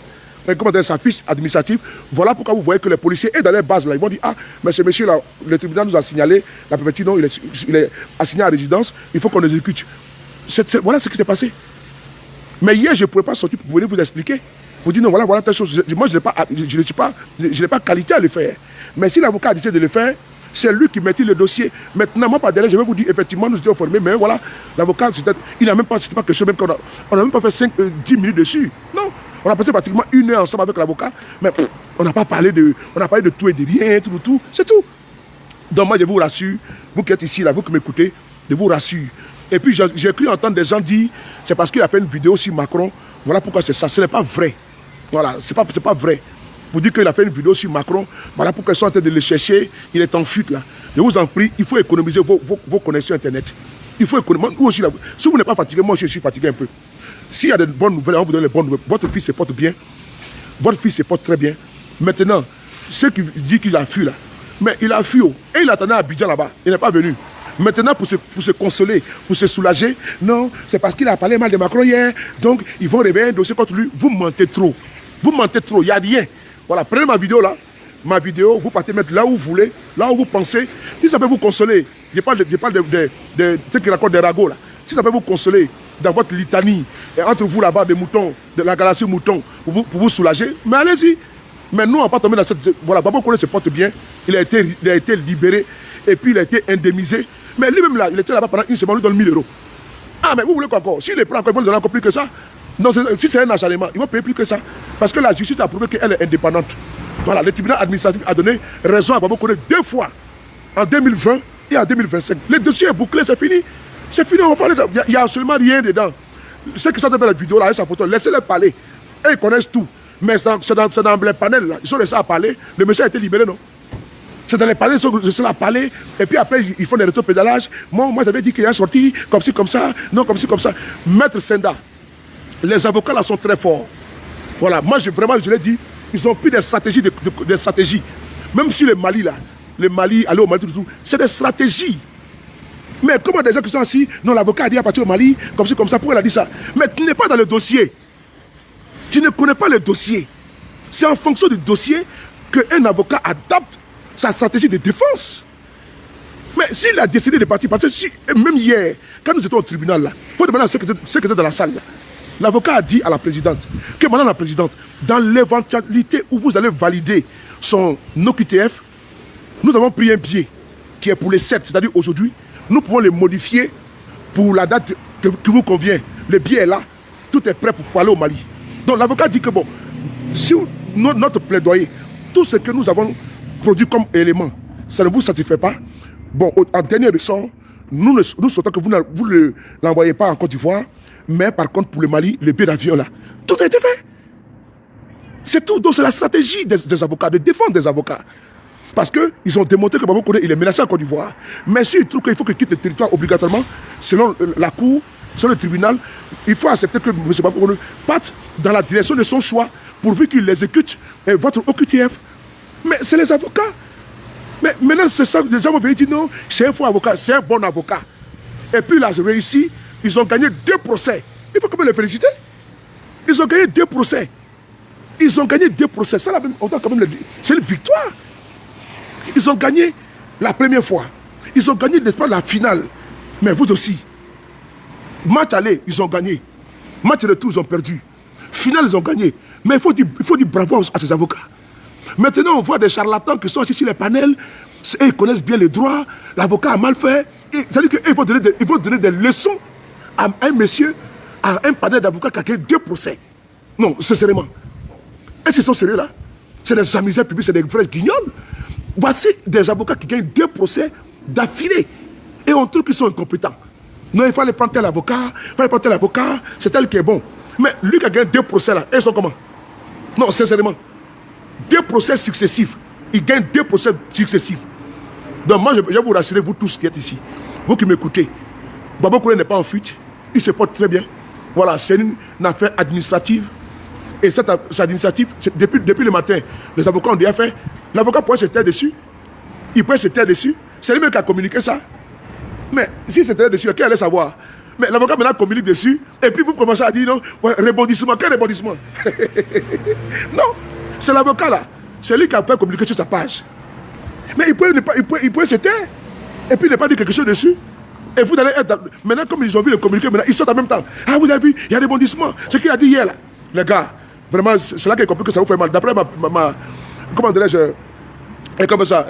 S1: Comment dire, sa fiche administrative. Voilà pourquoi vous voyez que les policiers et dans les bases là, ils vont dire ah mais ce monsieur là, le tribunal nous a signalé la préfecture non, il est assigné à résidence, il faut qu'on exécute. Voilà ce qui s'est passé. Mais hier je ne pouvais pas sortir pour venir vous expliquer. Vous dire non voilà telle chose. Moi je n'ai pas qualité à le faire. Mais si l'avocat a décidé de le faire, c'est lui qui mettait le dossier. Maintenant, moi, par derrière, je vais vous dire, effectivement, nous étions formés, mais voilà, l'avocat, il n'a même pas, c'était pas question, même qu'on on n'a même pas fait 10 minutes dessus. Non. On a passé pratiquement 1 heure ensemble avec l'avocat, mais on n'a pas parlé de tout et de rien, tout, c'est tout. Donc moi, je vous rassure, vous qui êtes ici, là, vous qui m'écoutez, je vous rassure. Et puis, j'ai cru entendre des gens dire, c'est parce qu'il a fait une vidéo sur Macron, voilà pourquoi c'est ça. Ce n'est pas vrai. Voilà, c'est pas vrai. Vous dites qu'il a fait une vidéo sur Macron, voilà pourquoi ils sont en train de le chercher, il est en fuite là. Je vous en prie, il faut économiser vos connexions Internet. Il faut économiser. Vous aussi, là, si vous n'êtes pas fatigué, moi aussi je suis fatigué un peu. S'il y a de bonnes nouvelles, on vous donne les bonnes nouvelles. Votre fils se porte bien, votre fils se porte très bien. Maintenant, ceux qui disent qu'il a fui là, mais il a fui et il attendait à Abidjan là-bas, il n'est pas venu. Maintenant, pour se consoler, pour se soulager, non, c'est parce qu'il a parlé mal de Macron hier, donc ils vont réveiller un dossier contre lui. Vous mentez trop. Vous mentez trop, il n'y a rien. Voilà, prenez ma vidéo là. Ma vidéo, vous partez mettre là où vous voulez, là où vous pensez. Si ça peut vous consoler, je parle de ceux qui racontent des ragots là. Si ça peut vous consoler dans votre litanie, et entre vous là-bas des moutons, de la galaxie mouton, pour vous soulager, mais allez-y. Mais nous, on va pas tomber dans cette. Voilà, Babo Koné se porte bien, il a été libéré, et puis il a été indemnisé. Mais lui-même là, il était là-bas pendant 1 semaine, on lui donne 1000 €. Ah, mais vous voulez quoi encore? S'il les prend encore, ils vont lui donner encore plus que ça. Non, si c'est un acharnement, ils vont payer plus que ça. Parce que la justice a prouvé qu'elle est indépendante. Voilà, le tribunal administratif a donné raison à Babo Koné 2 fois, en 2020 et en 2025. Le dossier est bouclé, c'est fini. C'est fini, on va parler. Il n'y a absolument rien dedans. Ceux qui sont dans la vidéo là, avec sa photo, laissez-les parler. Et ils connaissent tout. Mais c'est dans les panels là, ils sont restés à parler. Le monsieur a été libéré, non? C'est dans les panels, ils sont restés à parler. Et puis après, ils font des rétro-pédalages. Moi j'avais dit qu'il y a sorti comme ci, comme ça. Non, comme ci, comme ça. Maître Senda, les avocats là sont très forts. Voilà, moi je l'ai dit, ils ont pris des stratégies, des stratégies. Même si le Mali là, aller au Mali, tout, c'est des stratégies. Mais comment des gens qui sont assis, non, l'avocat a dit à partir au Mali, comme ci, comme ça, pourquoi il a dit ça? Mais tu n'es pas dans le dossier. Tu ne connais pas le dossier. C'est en fonction du dossier qu'un avocat adapte sa stratégie de défense. Mais s'il a décidé de partir, parce que même hier, quand nous étions au tribunal là, il faut demander à ceux qui étaient dans la salle là. L'avocat a dit à la présidente que madame la présidente, dans l'éventualité où vous allez valider son OQTF, nous avons pris un billet qui est pour les 7, c'est-à-dire aujourd'hui, nous pouvons le modifier pour la date qui vous convient. Le billet est là, tout est prêt pour aller au Mali. Donc l'avocat dit que bon, si notre plaidoyer, tout ce que nous avons produit comme élément, ça ne vous satisfait pas, bon, en dernier ressort, nous souhaitons que vous ne l'envoyez pas en Côte d'Ivoire, mais par contre pour le Mali, le billet d'avion là, tout a été fait. C'est tout. Donc c'est la stratégie des avocats, de défendre des avocats. Parce qu'ils ont démontré que Babo Koné, il est menacé en Côte d'Ivoire. Mais s'il trouve qu'il faut qu'il quitte le territoire obligatoirement, selon la cour, selon le tribunal, il faut accepter que M. Babo Koné parte dans la direction de son choix, pourvu qu'il exécute votre OQTF. Mais c'est les avocats. Mais maintenant, c'est ça, les gens vont venir dire non, c'est un faux avocat, c'est un bon avocat. Et puis il a réussi, ils ont gagné 2 procès Il faut quand même les féliciter. Ils ont gagné 2 procès. Ils ont gagné 2 procès. Ça, on doit quand même le dire. C'est une victoire. Ils ont gagné la première fois. Ils ont gagné, n'est-ce pas, la finale. Mais vous aussi. Match aller, ils ont gagné. Match retour, ils ont perdu. Finale, ils ont gagné. Mais il faut dire bravo à ces avocats. Maintenant, on voit des charlatans qui sont assis sur les panels. Et ils connaissent bien les droits. L'avocat a mal fait. C'est-à-dire qu'ils vont donner des leçons à un monsieur, à un panel d'avocats qui a gagné 2 procès. Non, sincèrement. Est-ce qu'ils sont sérieux là? C'est des amuseurs publics, c'est des vrais guignols. Voici des avocats qui gagnent 2 procès d'affilée. Et on trouve qu'ils sont incompétents. Non, il fallait prendre tel avocat, c'est tel qui est bon. Mais lui qui a gagné 2 procès là, ils sont comment? Non, sincèrement. 2 procès successifs. Il gagne 2 procès successifs. Donc moi, je vais vous rassurer, vous tous qui êtes ici. Vous qui m'écoutez. Baba Kouré n'est pas en fuite. Il se porte très bien. Voilà, c'est une affaire administrative. Et cette administrative, depuis le matin, les avocats ont déjà fait. L'avocat pourrait se taire dessus. Il pourrait se taire dessus. C'est lui-même qui a communiqué ça. Mais si c'était dessus, qui allait savoir? Mais l'avocat maintenant communique dessus. Et puis vous commencez à dire non, ouais, rebondissement. Quel rebondissement? Non, c'est l'avocat là. C'est lui qui a fait communiquer sur sa page. Mais il peut se taire. Et puis il n'a pas dit quelque chose dessus. Et vous allez être. Maintenant, comme ils ont vu le communiqué, maintenant, ils sortent en même temps. Ah, vous avez vu, il y a des rebondissements. Ce qu'il a dit hier là. Les gars, vraiment, c'est là qu'il est compris que ça vous fait mal. D'après comment dirais-je, comme ça,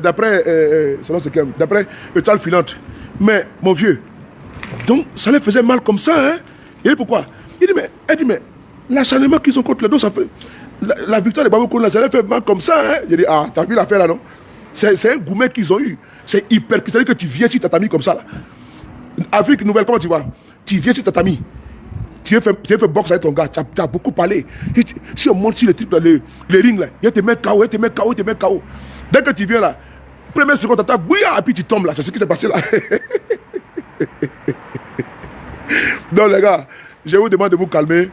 S1: d'après Étoile Filante. Mais, mon vieux, donc, ça les faisait mal comme ça, hein. Il dit pourquoi? Il dit, mais l'acharnement qu'ils ont contre le dos, ça fait. La victoire de Baba Kouré, ça les fait mal comme ça, hein. Il dit, ah, t'as vu l'affaire là, non? C'est un gourmet qu'ils ont eu. C'est hyper. C'est-à-dire que tu viens sur tatami comme ça, là. Afrique Nouvelle, comment tu vois? Tu viens sur tatami. Tu as fait boxe avec ton gars, tu as beaucoup parlé. Si on monte sur les rings là, il te met KO, il te met KO. Dès que tu viens là, première seconde, tu attaques, et puis tu tombes là. C'est ce qui s'est passé là. Donc les gars, je vous demande de vous calmer.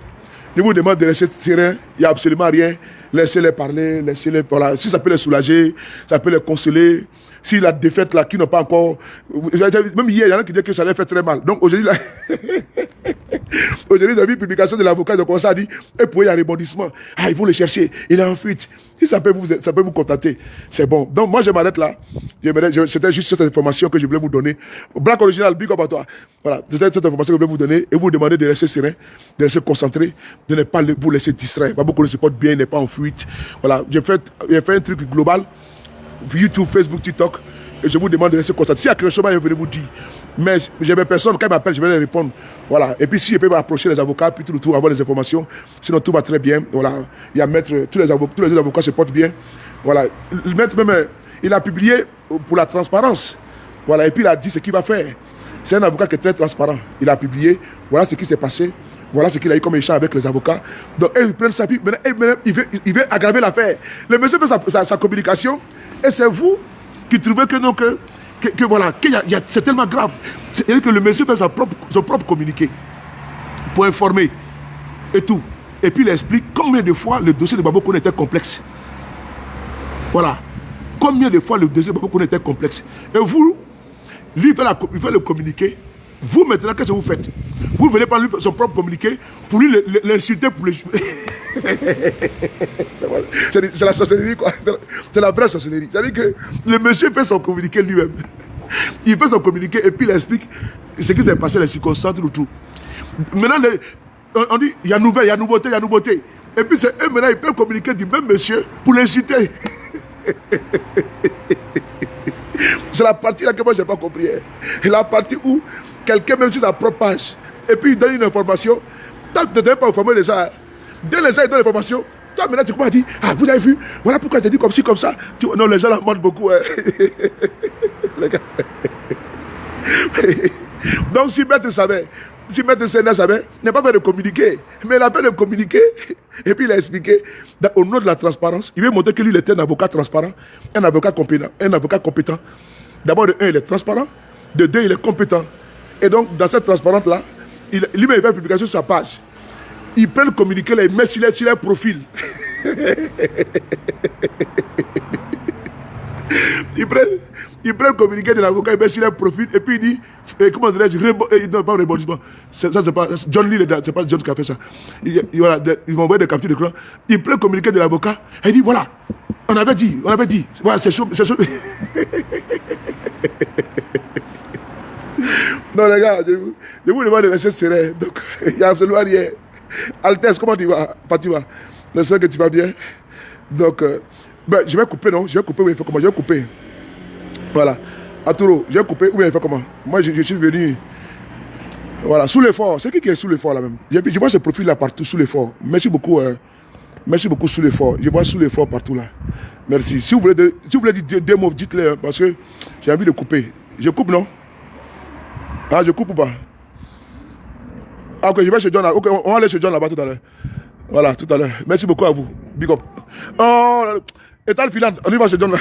S1: Je vous demande de rester serein. Il n'y a absolument rien. Laissez-les parler, laissez-les. Voilà. Si ça peut les soulager, ça peut les consoler. Si la défaite là, qui n'ont pas encore. Même hier, il y en a qui disent que ça les fait très mal. Donc aujourd'hui, là. Aujourd'hui, j'ai vu une publication de l'avocat, ils ont commencé à dire, et pour il y a un rebondissement. Ah, ils vont le chercher, il est en fuite. Si ça peut vous contenter, c'est bon. Donc moi, je m'arrête là. C'était juste cette information que je voulais vous donner. Black Original, big up à toi. Voilà, c'était cette information que je voulais vous donner et vous demander de rester serein, de rester concentré, de ne pas vous laisser distraire. Pas beaucoup de se porte bien, il n'est pas en fuite. Voilà, j'ai fait un truc global, YouTube, Facebook, TikTok, et je vous demande de rester concentré. Si il y a quelque chose, je vais vous dire. Mais j'ai mes personnes, quand ils m'appellent, je vais les répondre. Voilà. Et puis si je peux m'approcher les avocats, puis tout le tour, avoir des informations. Sinon tout va très bien. Voilà. Il y a maître, tous les autres avocats se portent bien. Voilà. Le maître même, il a publié pour la transparence. Voilà. Et puis il a dit ce qu'il va faire. C'est un avocat qui est très transparent. Il a publié. Voilà ce qui s'est passé. Voilà ce qu'il a eu comme échange avec les avocats. Donc ils prennent ça, puis maintenant, il veut aggraver l'affaire. Le monsieur fait sa communication. Et c'est vous qui trouvez que non, que voilà, c'est tellement grave. C'est-à-dire que le monsieur fait son propre communiqué pour informer et tout. Et puis il explique combien de fois le dossier de Baba Kouré était complexe. Voilà. Combien de fois le dossier de Baba Kouré était complexe. Et vous, lui, il fait le communiqué. Vous, maintenant, qu'est-ce que vous faites? Vous venez prendre son propre communiqué pour lui l'insulter pour le... C'est la sorcellerie, quoi. C'est la vraie sorcellerie. C'est-à-dire que le monsieur fait son communiqué lui-même. Il fait son communiqué et puis il explique ce qui s'est passé, les circonstances, tout. Maintenant, on dit, il y a nouveauté. Et puis c'est eux, maintenant, ils peuvent communiquer du même monsieur pour l'insulter. C'est la partie là que moi, je n'ai pas compris. C'est la partie où quelqu'un, même sur sa propre page, et puis il donne une information. Toi, tu ne t'es pas informé de ça. Dès les gens, ils donnent l'information. Toi, maintenant, tu commences à dire, ah, vous avez vu, voilà pourquoi tu as dit comme ci, comme ça. Non, les gens la mentent beaucoup. Hein. Les gars. Donc, si Maître savait, si Maître Sénat savait, il n'a pas fait de communiquer. Mais il a fait de communiquer. Et puis, il a expliqué, au nom de la transparence, il veut montrer que lui, il était un avocat transparent, un avocat compétent. D'abord, de un, il est transparent. De deux, il est compétent. Et donc, dans cette transparence-là, lui-même, il fait une publication sur sa page. Il prend le communiqué, là, il met sur leur profil. Il prend le communiqué de l'avocat, il met sur leur profil, et puis il dit, Et comment dirais-je, non, pas rebondissement. Ça, c'est pas John Lee, c'est pas John qui a fait ça. Voilà, ils m'ont envoyé des captures d'écran. Il prend le communiqué de l'avocat. Et il dit voilà, on avait dit. Voilà, c'est chaud. Non, les gars, je vous demande de rester serein. Donc, il n'y a absolument rien. Altesse, comment tu vas? Fatima, j'espère que tu vas bien. Donc, ben, je vais couper, non? Je vais couper, oui, il fait comment? Je vais couper. Voilà. Arturo, je vais couper, ou bien il fait comment? Moi, je suis venu. Voilà, sous l'effort. C'est qui est sous l'effort là même? Je vois ce profil là partout, sous l'effort. Merci beaucoup. Merci beaucoup, sous l'effort. Je vois sous l'effort partout là. Merci. Si vous voulez dire deux mots, dites-les, hein, parce que j'ai envie de couper. Je coupe, non? Ah, je coupe ou pas? Ah, ok, je vais chez John là. Ok, on va aller chez John là-bas tout à l'heure. Voilà, tout à l'heure. Merci beaucoup à vous. Big up. Oh, état de filante, on y va chez John là.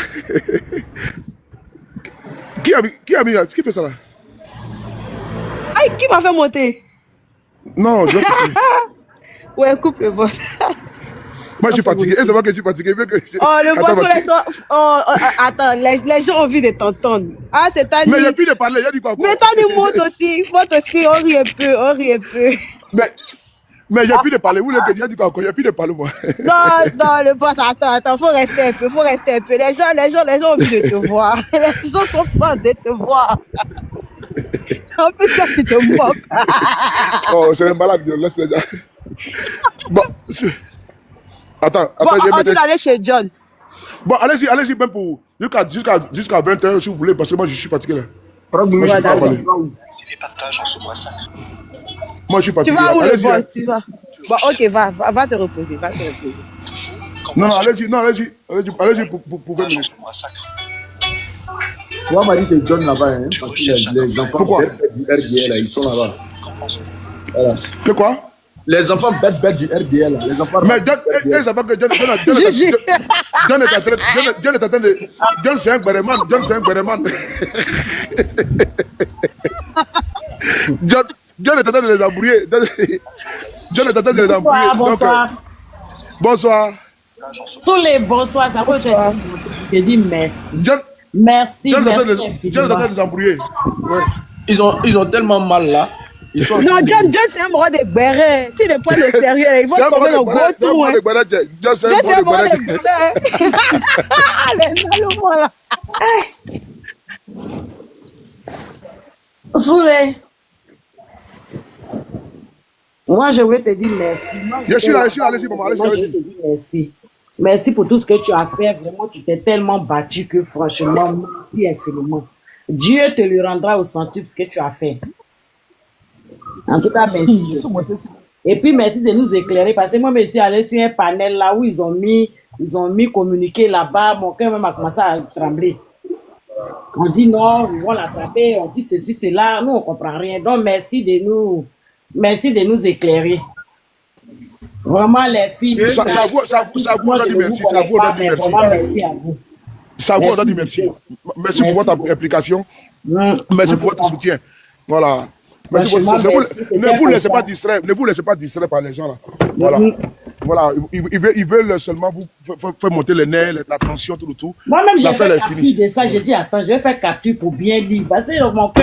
S1: Qui fait ça là?
S2: Aïe, qui m'a fait monter?
S1: Non, je vais couper.
S2: Ouais, coupe le vote.
S1: Moi, je suis fatigué. Et c'est moi que je suis fatigué.
S2: Oh, le vote, attends, les gens ont envie de t'entendre. Ah, c'est Tani.
S1: Mais il n'y a plus de parler. Il a dit quoi?
S2: Mais Tani monte aussi, on rit un peu.
S1: Mais il n'y a plus de parler. Vous voulez que je dise quoi encore? Il n'y a plus de parler, moi.
S2: Non, le boss, attends, faut rester un peu. Les gens ont envie de te voir. Les gens sont fans de te voir. En plus, ça, tu te moques.
S1: Oh, c'est un malade, laisse les gens. Bon, attends,
S2: on dit d'aller chez John.
S1: Bon, allez-y, même pour jusqu'à 20h si vous voulez, parce que moi je suis fatigué là.
S3: Moi, je suis pas
S2: Tu vas où le boss? Tu vas. Bon, ok, va te reposer.
S1: Non, allez-y pour 20 minutes.
S3: Moi, m'a dit c'est John là-bas, hein, parce que les enfants
S1: du
S3: RDL, là, ils sont là-bas. Voilà.
S1: Que quoi?
S3: Les enfants bêtes du RDL, là. Les enfants.
S1: Mais John c'est pas que John est en train de. John c'est un béréman. John est en train de les embrouiller.
S4: Bonsoir.
S1: Bonsoir.
S4: Tous les bonsoirs, ça peut être. Je dis merci. Merci.
S1: John est en train de les embrouiller. Ouais.
S3: Ils ont tellement mal là.
S2: Non, John, c'est un bras de béret. Tu ne prends le sérieux, ils vont tomber dans le gros trou.
S1: John, c'est un bras de béret.
S4: Soulé. Moi, je voulais te dire merci.
S1: Je suis là, allez-y, maman, allez-y.
S4: Merci. Merci pour tout ce que tu as fait. Vraiment, tu t'es tellement battu que franchement, merci infiniment. Dieu te le rendra au centuple ce que tu as fait. En tout cas, merci. Et puis, merci de nous éclairer. Parce que moi, je suis allé sur un panel là où ils ont mis communiqué là-bas. Mon cœur même a commencé à trembler. On dit non, ils vont l'attraper. On dit ceci, cela. Nous, on ne comprend rien. Donc, merci de nous éclairer. Vraiment, les filles.
S1: Ça vous, on a dit merci. Ça vous, on a dit merci.
S4: Merci à vous.
S1: Ça vous, on a dit merci. Merci pour votre implication. Merci pour votre soutien. Voilà. Ne vous laissez pas distraire par les gens là. Voilà. Voilà. Ils veulent seulement vous faire monter les nerfs, la tension, tout.
S4: Moi-même, j'ai fait capture de ça. J'ai dit, attends, je vais faire capture pour bien lire. Parce que mon